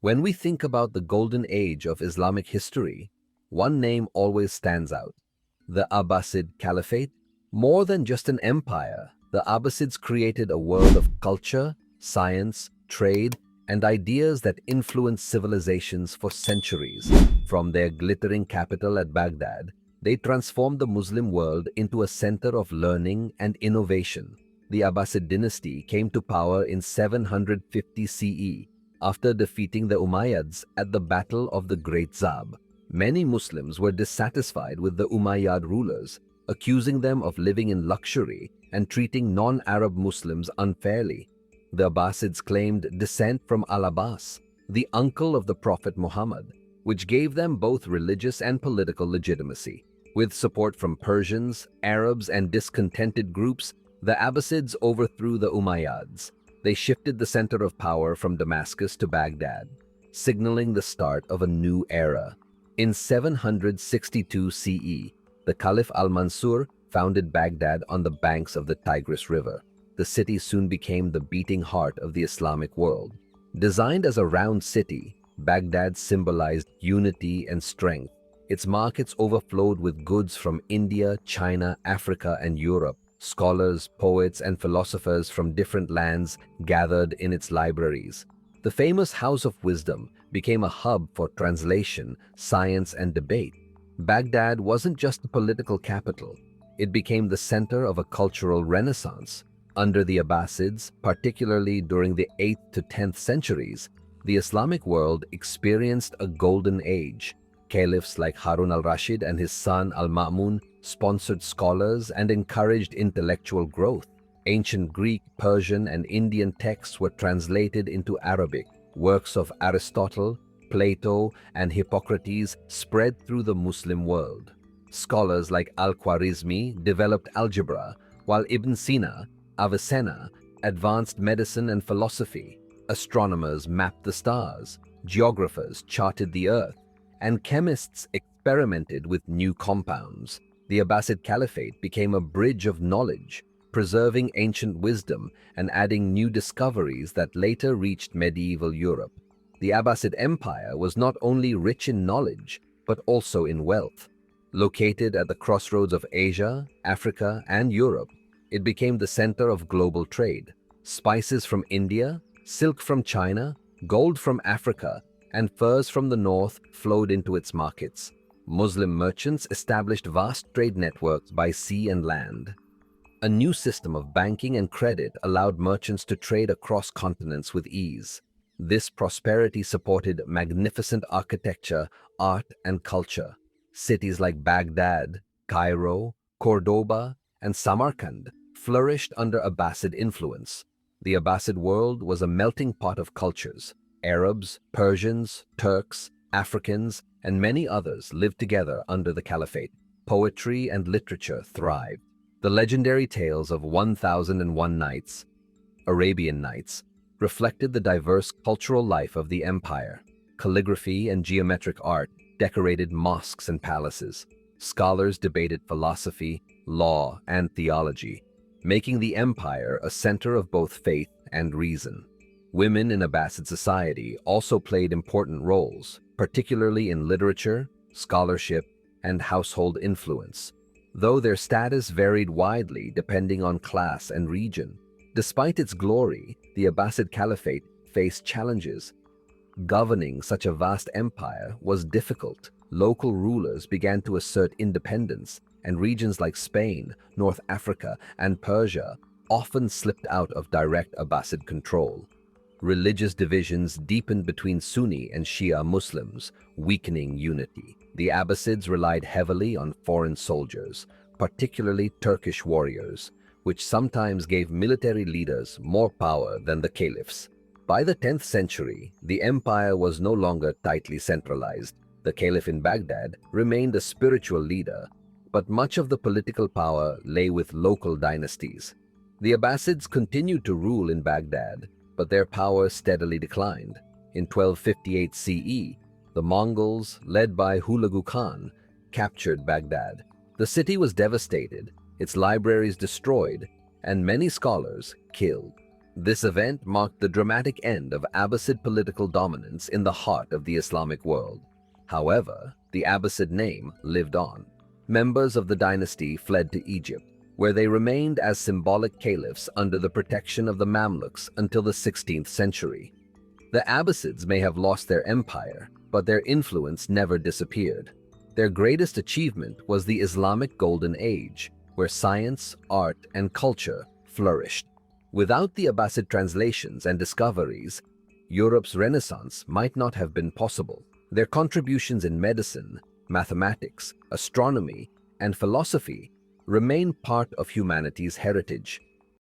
When we think about the golden age of Islamic history, one name always stands out: the Abbasid Caliphate. More than just an empire, the Abbasids created a world of culture, science, trade, and ideas that influenced civilizations for centuries. From their glittering capital at Baghdad, they transformed the Muslim world into a center of learning and innovation. The Abbasid dynasty came to power in 750 CE after defeating the Umayyads at the Battle of the Great Zab. Many Muslims were dissatisfied with the Umayyad rulers, accusing them of living in luxury and treating non-Arab Muslims unfairly. The Abbasids claimed descent from Al-Abbas, the uncle of the Prophet Muhammad, which gave them both religious and political legitimacy. With support from Persians, Arabs, and discontented groups, the Abbasids overthrew the Umayyads. They shifted the center of power from Damascus to Baghdad, signaling the start of a new era. In 762 CE, the Caliph al-Mansur founded Baghdad on the banks of the Tigris River. The city soon became the beating heart of the Islamic world. Designed as a round city, Baghdad symbolized unity and strength. Its markets overflowed with goods from India, China, Africa, and Europe. Scholars, poets, and philosophers from different lands gathered in its libraries. The famous House of Wisdom became a hub for translation, science, and debate. Baghdad wasn't just a political capital. It became the center of a cultural renaissance. Under the Abbasids, particularly during the 8th to 10th centuries, the Islamic world experienced a golden age. Caliphs like Harun al-Rashid and his son al-Ma'mun sponsored scholars and encouraged intellectual growth. Ancient Greek, Persian, and Indian texts were translated into Arabic. Works of Aristotle, Plato, and Hippocrates spread through the Muslim world. Scholars like al-Khwarizmi developed algebra, while Ibn Sina, Avicenna, advanced medicine and philosophy. Astronomers mapped the stars, geographers charted the earth, and chemists experimented with new compounds. The Abbasid Caliphate became a bridge of knowledge, preserving ancient wisdom and adding new discoveries that later reached medieval Europe. The Abbasid Empire was not only rich in knowledge, but also in wealth. Located at the crossroads of Asia, Africa, and Europe, it became the center of global trade. Spices from India, silk from China, gold from Africa, and furs from the north flowed into its markets. Muslim merchants established vast trade networks by sea and land. A new system of banking and credit allowed merchants to trade across continents with ease. This prosperity supported magnificent architecture, art, and culture. Cities like Baghdad, Cairo, Cordoba, and Samarkand flourished under Abbasid influence. The Abbasid world was a melting pot of cultures. Arabs, Persians, Turks, Africans, and many others lived together under the Caliphate. Poetry and literature thrived. The legendary tales of 1001 Nights, Arabian Nights, reflected the diverse cultural life of the empire. Calligraphy and geometric art decorated mosques and palaces. Scholars debated philosophy, law, and theology, making the empire a center of both faith and reason. Women in Abbasid society also played important roles, particularly in literature, scholarship, and household influence, though their status varied widely depending on class and region. Despite its glory, the Abbasid Caliphate faced challenges. Governing such a vast empire was difficult. Local rulers began to assert independence, and regions like Spain, North Africa, and Persia often slipped out of direct Abbasid control. Religious divisions deepened between Sunni and Shia Muslims, weakening unity. The Abbasids relied heavily on foreign soldiers, particularly Turkish warriors, which sometimes gave military leaders more power than the caliphs. By the 10th century, the empire was no longer tightly centralized. The caliph in Baghdad remained a spiritual leader, but much of the political power lay with local dynasties. The Abbasids continued to rule in Baghdad, but their power steadily declined. In 1258 CE, the Mongols, led by Hulagu Khan, captured Baghdad. The city was devastated, its libraries destroyed, and many scholars killed. This event marked the dramatic end of Abbasid political dominance in the heart of the Islamic world. However, the Abbasid name lived on. Members of the dynasty fled to Egypt, where they remained as symbolic caliphs under the protection of the Mamluks until the 16th century. The Abbasids may have lost their empire, but their influence never disappeared. Their greatest achievement was the Islamic Golden Age, where science, art, and culture flourished. Without the Abbasid translations and discoveries, Europe's Renaissance might not have been possible. Their contributions in medicine, mathematics, astronomy, and philosophy remain part of humanity's heritage.